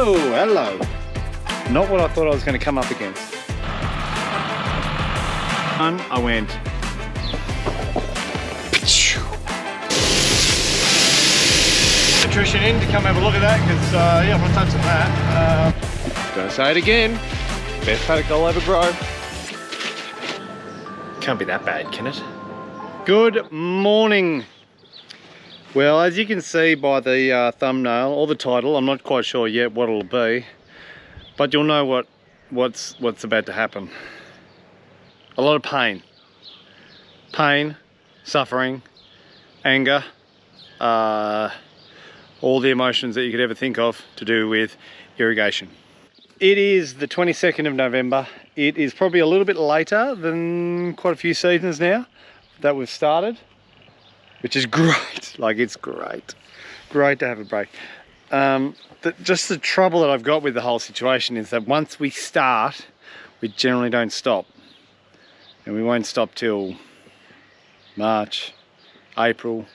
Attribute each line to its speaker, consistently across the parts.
Speaker 1: Whoa, hello. Not what I thought I was going to come up against. I went. Electrician in to come have a look at that because yeah, I'm not touching that. Gonna say it again. Best paddock I'll ever grow. Can't be that bad, can it? Good morning. Well, as you can see by the thumbnail or the title, I'm not quite sure yet what it'll be, but you'll know what's about to happen. A lot of pain, suffering, anger, all the emotions that you could ever think of to do with irrigation. It is the 22nd of November. It is probably a little bit later than quite a few seasons now that we've started, which is great. Like, it's great to have a break. Just the trouble that I've got with the whole situation is that once we start, we generally don't stop, and we won't stop till March, April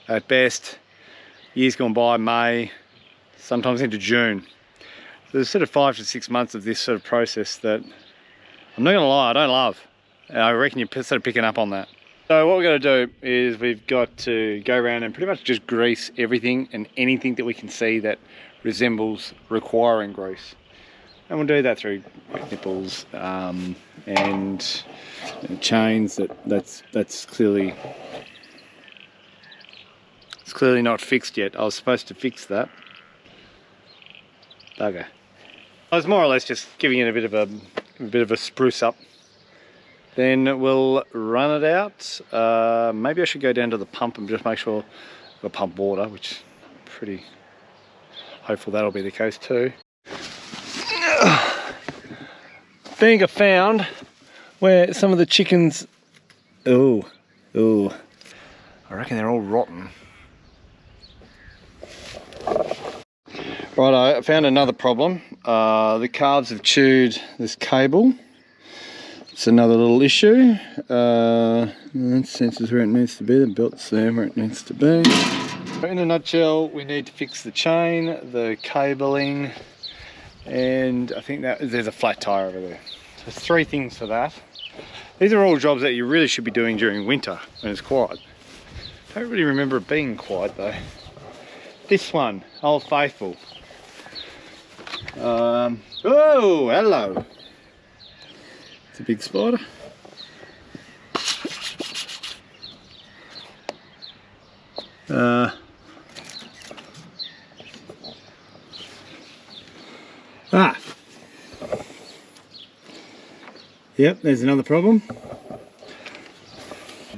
Speaker 1: at best. Years gone by, May, sometimes into June. So there's sort of 5 to 6 months of this sort of process that I'm not gonna lie, I don't love. And I reckon you're sort of picking up on that. So what we're going to do is we've got to go around and pretty much just grease everything and anything that we can see that resembles requiring grease. And we'll do that through nipples and chains. That's clearly not fixed yet. I was supposed to fix that. Bugger. I was more or less just giving it a bit of a spruce up. Then we'll run it out. Maybe I should go down to the pump and just make sure I've pump water, which I'm pretty hopeful that'll be the case too. Being I found where some of the chickens, I reckon they're all rotten. Righto, I found another problem. The calves have chewed this cable. It's another little issue. That senses where it needs to be, the belt's there where it needs to be. In a nutshell, we need to fix the chain, the cabling, and I think that there's a flat tire over there. So there's 3 things for that. These are all jobs that you really should be doing during winter when it's quiet. Don't really remember it being quiet though. This one, Old Faithful. Oh, hello. It's a big spider. Yep, there's another problem.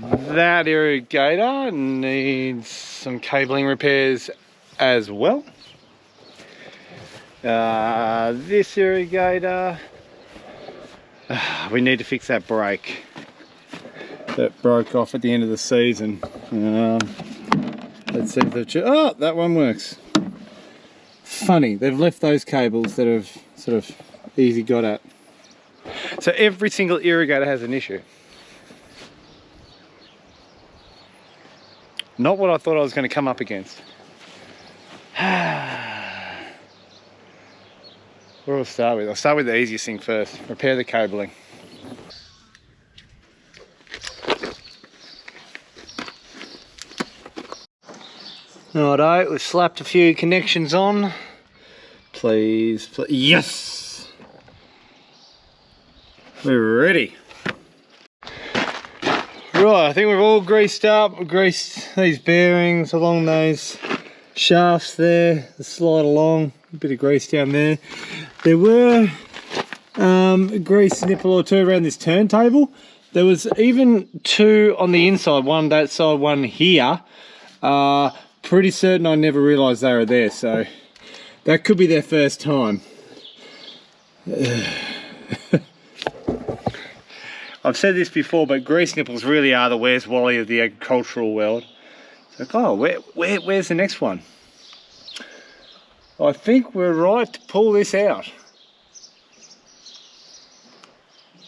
Speaker 1: That irrigator needs some cabling repairs as well. This irrigator, we need to fix that brake that broke off at the end of the season. Let's see if they've oh, that one works. Funny, they've left those cables that have sort of easy got at. So every single irrigator has an issue. Not what I thought I was going to come up against. What do I start with? I'll start with the easiest thing first. Repair the cabling. Righto, we've slapped a few connections on. Please, yes! We're ready. Right, I think we've all greased up. We've greased these bearings along those shafts there, the slide along. A bit of grease down there. There were a grease nipple or 2 around this turntable. There was even 2 on the inside, one that side, one here. Pretty certain I never realised they were there, so that could be their first time. I've said this before, but grease nipples really are the Where's Wally of the agricultural world. It's like, oh, where's the next one? I think we're right to pull this out.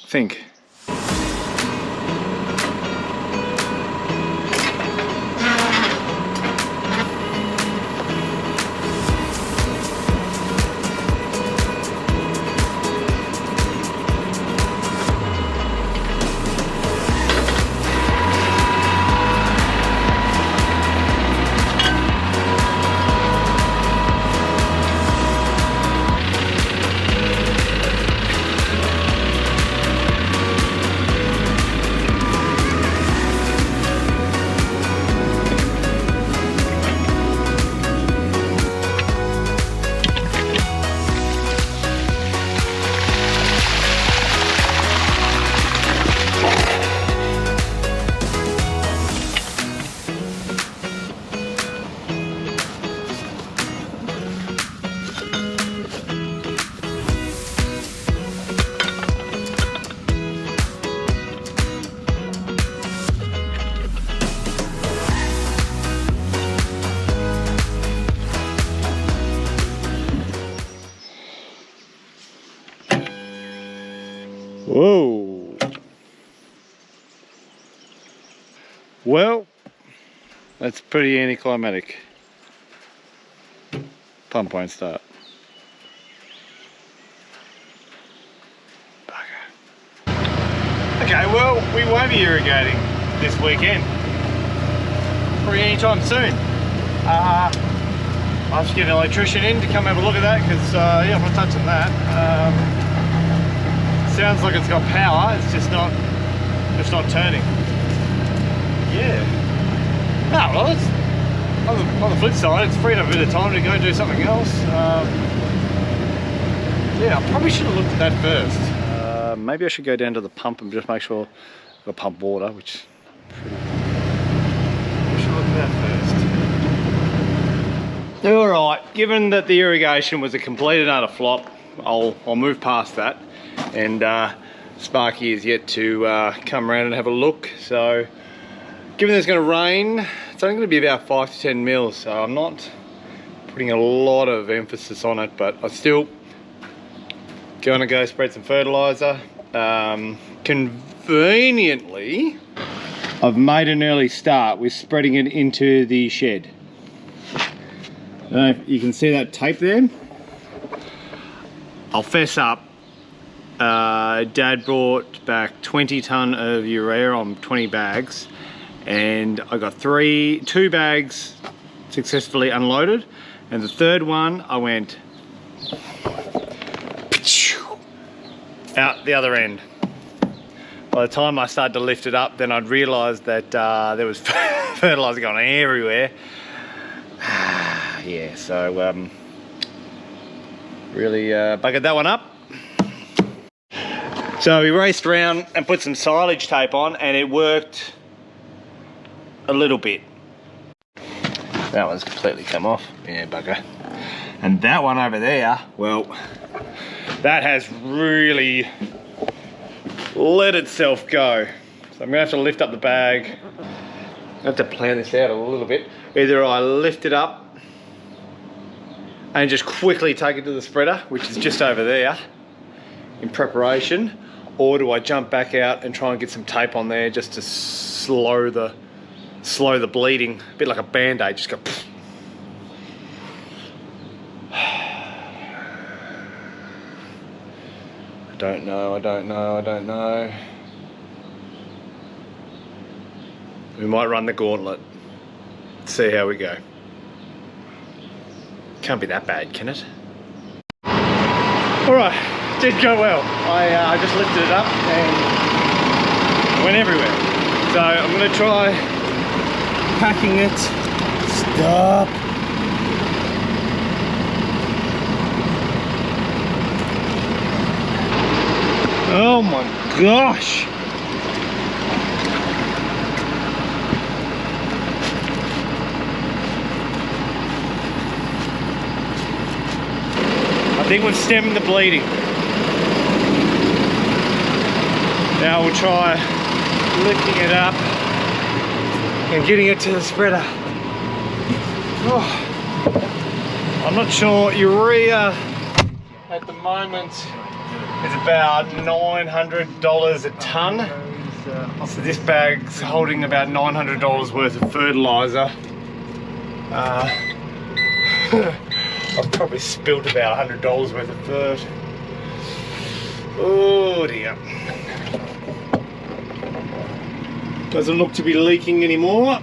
Speaker 1: I think. That's pretty anticlimactic. Pump won't start. Bugger. Okay, well, we won't be irrigating this weekend. Probably anytime soon. I'll just get an electrician in to come have a look at that because, yeah, I'm not touching that. Sounds like it's got power, it's just not turning. Yeah. Oh, well, it's, on the flip side, it's freed up a bit of time to go do something else. Yeah, I probably should have looked at that first. Maybe I should go down to the pump and just make sure I've got pump water, which pretty... I should look at that first. Alright, given that the irrigation was a complete and utter flop, I'll move past that. And Sparky is yet to come around and have a look. So, given it's going to rain, it's only going to be about 5 to 10 mils. So I'm not putting a lot of emphasis on it, but I'm still going to go spread some fertilizer. Conveniently, I've made an early start with spreading it into the shed. I don't know if you can see that tape there. I'll fess up. Dad brought back 20 tonne of urea on 20 bags, and I got 2 bags successfully unloaded, and the third one I went out the other end. By the time I started to lift it up, then I'd realised that there was fertiliser going everywhere. Yeah, so really buggered that one up. So we raced around and put some silage tape on, and it worked a little bit. That one's completely come off. Yeah, bugger. And that one over there, well, that has really let itself go. So I'm gonna have to lift up the bag. I have to plan this out a little bit. Either I lift it up and just quickly take it to the spreader, which is just over there in preparation, or do I jump back out and try and get some tape on there just to slow the bleeding, a bit like a band-aid, just go pfft. I don't know. We might run the gauntlet, see how we go. Can't be that bad, can it? Alright, did go well. I just lifted it up and went everywhere. So I'm going to try packing it. Stop. Oh my gosh. I think we've stemmed the bleeding. Now we'll try lifting it up and getting it to the spreader. Oh, I'm not sure. Urea at the moment is about $900 a tonne. So this bag's holding about $900 worth of fertilizer. I've probably spilt about $100 worth of fert. Oh dear. Doesn't look to be leaking anymore.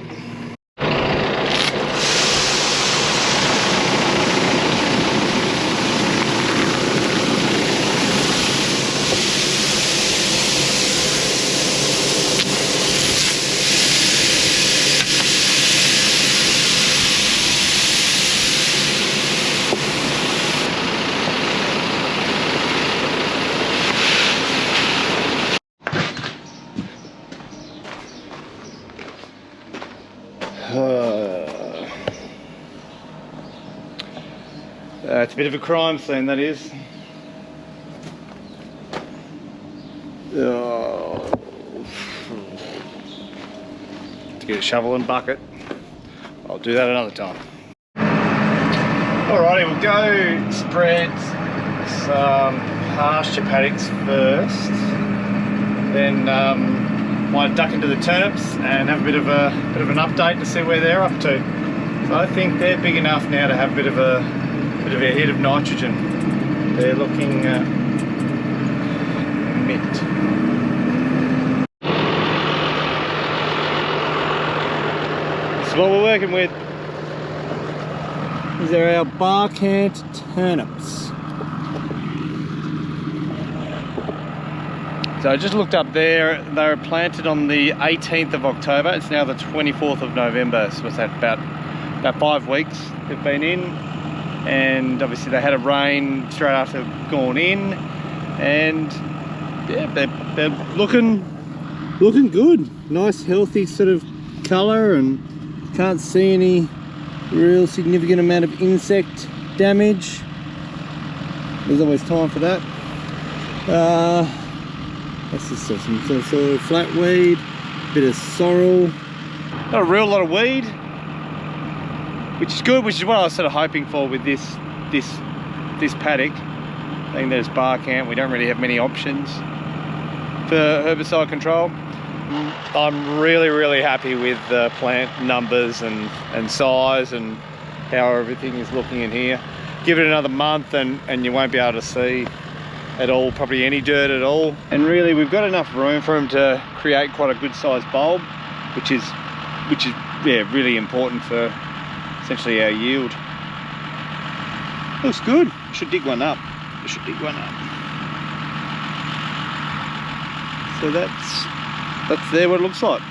Speaker 1: It's a bit of a crime scene, that is. Oh. To get a shovel and bucket. I'll do that another time. Alrighty, we'll go spread some pasture paddocks first. Then might duck into the turnips and have a bit of an update to see where they're up to. So I think they're big enough now to have a bit of a hit of nitrogen. They're looking mint. This is what we're working with. These are our barcant turnips. So I just looked up there, they were planted on the 18th of October. It's now the 24th of November, so it's about 5 weeks they've been in. And obviously they had a rain straight after gone in. And yeah, they're looking good. Nice healthy sort of colour, and can't see any real significant amount of insect damage. There's always time for that. That's just some sort of flatweed, bit of sorrel. Not a real lot of weed, which is good, which is what I was sort of hoping for with this paddock. I think there's barcant, we don't really have many options for herbicide control. I'm really happy with the plant numbers and size and how everything is looking in here. Give it another month and you won't be able to see at all, probably any dirt at all. And really we've got enough room for them to create quite a good sized bulb, which is yeah, really important for essentially our yield. Looks good. Should dig one up. So that's there what it looks like.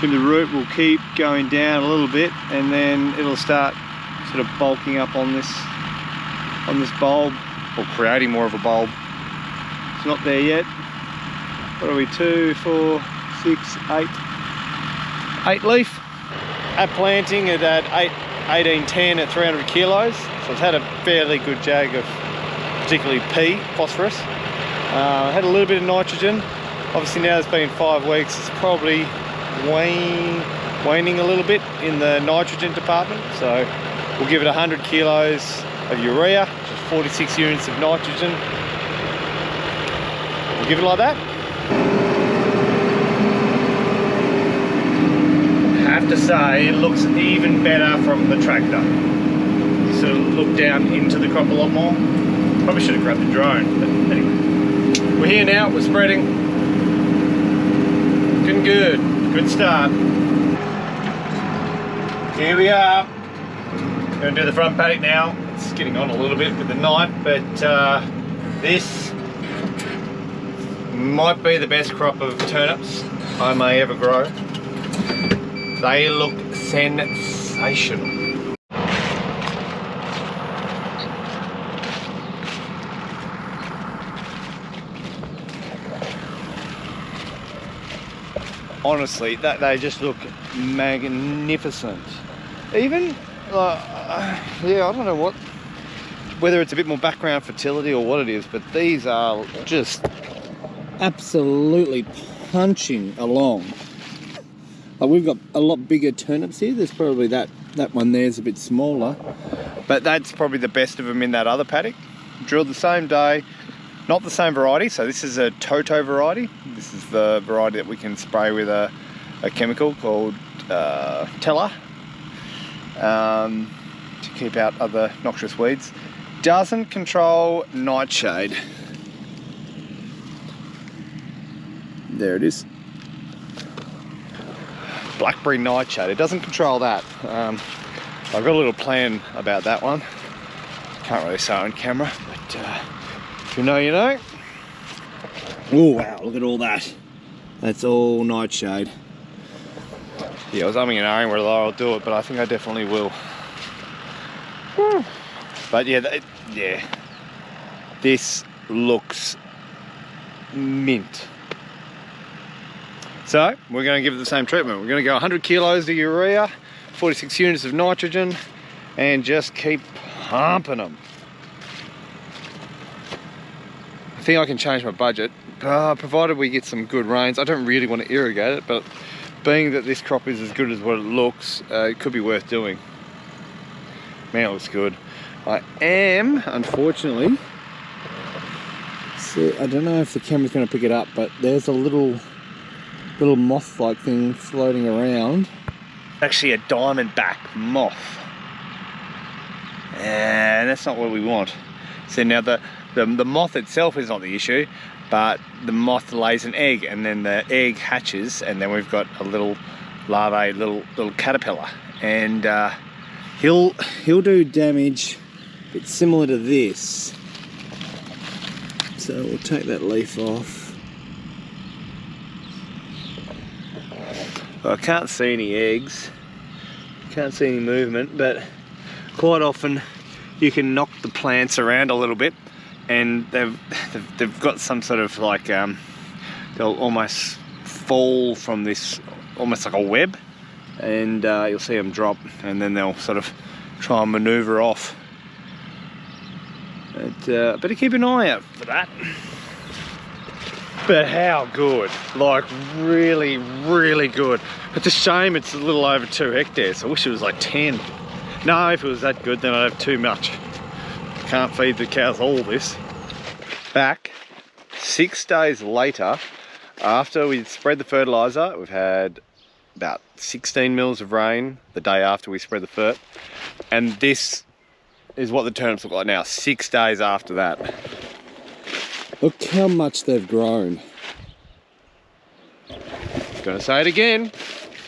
Speaker 1: The root will keep going down a little bit, and then it'll start sort of bulking up on this bulb, or creating more of a bulb. It's not there yet. What are we, 2, 4, 6, 8 leaf. At planting it at 1810 at 300 kilos, so it's had a fairly good jag of particularly P, phosphorus. Had a little bit of nitrogen. Obviously now it's been 5 weeks, it's probably waning a little bit in the nitrogen department, so we'll give it 100 kilos of urea, which is 46 units of nitrogen. We'll give it like that. I have to say, it looks even better from the tractor. So look down into the crop a lot more. Probably should have grabbed the drone, but anyway. We're here now, we're spreading. Looking good, good start. Here we are. Going to do the front paddock now. It's getting on a little bit with the night, but this might be the best crop of turnips I may ever grow. They look sensational. Honestly, they just look magnificent. Even yeah, I don't know whether it's a bit more background fertility or what it is, but these are just absolutely punching along. Like, we've got a lot bigger turnips here. There's probably that one there's a bit smaller, but that's probably the best of them in that other paddock. Drilled the same day, not the same variety. So this is a Toto variety. This is the variety that we can spray with a chemical called Teller. To keep out other noxious weeds. Doesn't control nightshade. There it is. Blackberry nightshade. It doesn't control that. I've got a little plan about that one. Can't really say it on camera, but if you know, you know. Oh wow, look at all that. That's all nightshade. Yeah, I was umming and ahhing whether I'll do it, but I think I definitely will. Woo. But yeah, this looks mint. So we're going to give it the same treatment. We're going to go 100 kilos of urea, 46 units of nitrogen, and just keep pumping them. I think I can change my budget, provided we get some good rains. I don't really want to irrigate it, but being that this crop is as good as what it looks, it could be worth doing. Man, it looks good. I am, unfortunately, So I don't know if the camera's going to pick it up, but there's a little moth-like thing floating around. Actually a diamondback moth. And that's not what we want. So now the moth itself is not the issue, but the moth lays an egg, and then the egg hatches, and then we've got a little larvae, little caterpillar, and he'll do damage. It's similar to this. So we'll take that leaf off. Well, I can't see any eggs, can't see any movement, but quite often you can knock the plants around a little bit, and they've got some sort of like they'll almost fall from this, almost like a web, and you'll see them drop, and then they'll sort of try and maneuver off. But better keep an eye out for that. But how good, like really, really good. It's a shame it's a little over 2 hectares. I wish it was like 10. No, if it was that good, then I'd have too much. Can't feed the cows all this. Back 6 days later, after we spread the fertilizer, we've had about 16 mils of rain the day after we spread the fert. And this is what the turnips look like now, 6 days after that. Look how much they've grown. Gonna say it again,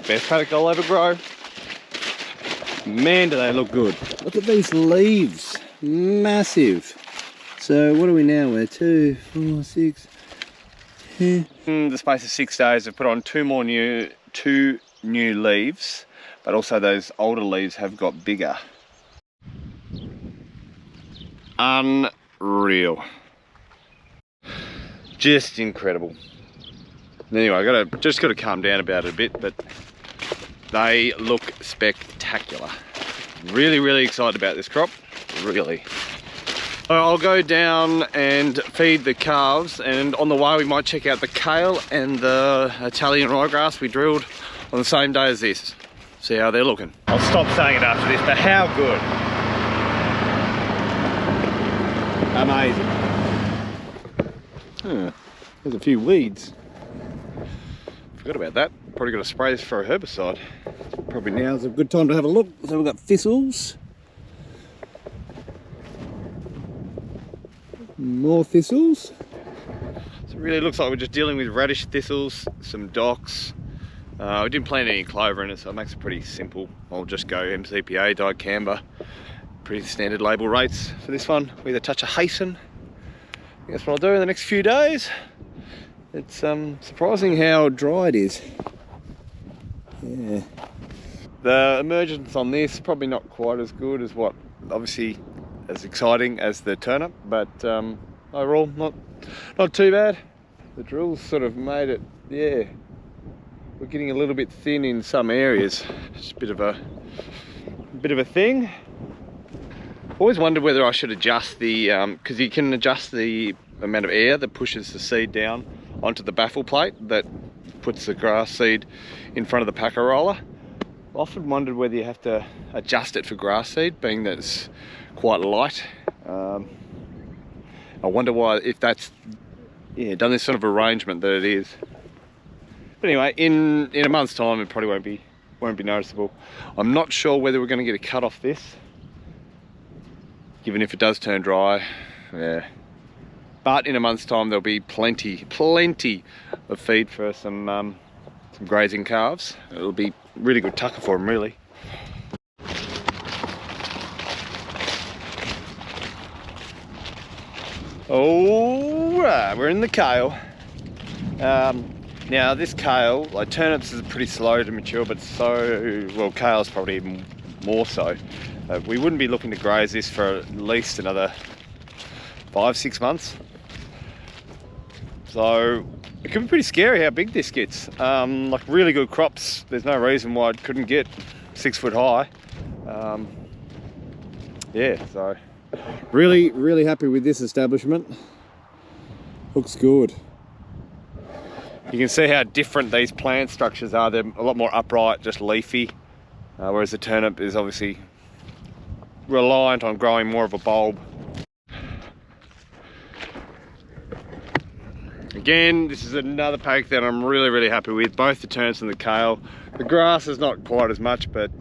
Speaker 1: best paddock I'll ever grow. Man, do they look good. Look at these leaves, massive. So what are we now? We're 2, 4, 6. In the space of 6 days, I've put on two new leaves, but also those older leaves have got bigger. Unreal. Just incredible. Anyway, I just got to calm down about it a bit, but they look spectacular. Really, really excited about this crop. Really. I'll go down and feed the calves, and on the way we might check out the kale and the Italian ryegrass we drilled on the same day as this. See how they're looking. I'll stop saying it after this, but how good. Amazing. There's a few weeds. Forgot about that. Probably got to spray this for a herbicide. Probably now's a good time to have a look. So we've got thistles. More thistles. So it really looks like we're just dealing with radish thistles, some docks. We didn't plant any clover in it, so it makes it pretty simple. I'll just go MCPA, dicamba. Pretty standard label rates for this one, with a touch of hasten. I think that's what I'll do in the next few days. It's surprising how dry it is. Yeah. The emergence on this, probably not quite as good as what, obviously as exciting as the turnip, but overall not too bad. The drill's sort of made it, yeah, we're getting a little bit thin in some areas. It's a bit of a thing. Always wondered whether I should adjust the, because you can adjust the amount of air that pushes the seed down onto the baffle plate that puts the grass seed in front of the packer roller. I've often wondered whether you have to adjust it for grass seed, being that it's quite light. I wonder why, if that's done this sort of arrangement that it is. But anyway, in a month's time it probably won't be noticeable. I'm not sure whether we're going to get a cut off this, given if it does turn dry. Yeah. But in a month's time there'll be plenty of feed for some grazing calves. It'll be really good tucker for them, really. Alright, we're in the kale. Now this kale, like turnips is pretty slow to mature, but kale's probably even more so. We wouldn't be looking to graze this for at least another 5-6 months. So it could be pretty scary how big this gets. Like really good crops, there's no reason why it couldn't get 6 foot high. Yeah, so really happy with this establishment. Looks good. You can see how different these plant structures are. They're a lot more upright, just leafy, whereas the turnip is obviously reliant on growing more of a bulb. Again, this is another paddock that I'm really happy with, both the turnips and the kale. The grass is not quite as much, but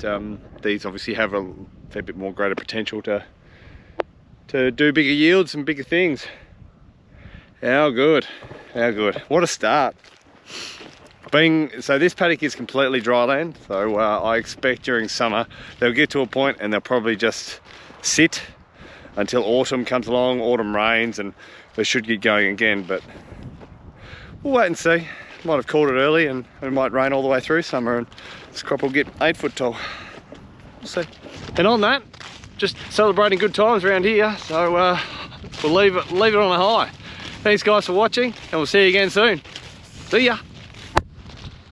Speaker 1: these obviously have a fair bit more greater potential to do bigger yields and bigger things. How good, how good. What a start. So this paddock is completely dry land, so I expect during summer they'll get to a point and they'll probably just sit until autumn comes along, autumn rains, and they should get going again, but we'll wait and see. Might have called it early and it might rain all the way through summer and this crop will get 8 foot tall. We'll see. And on that, just celebrating good times around here, so we'll leave it on a high. Thanks guys for watching, and we'll see you again soon. See ya.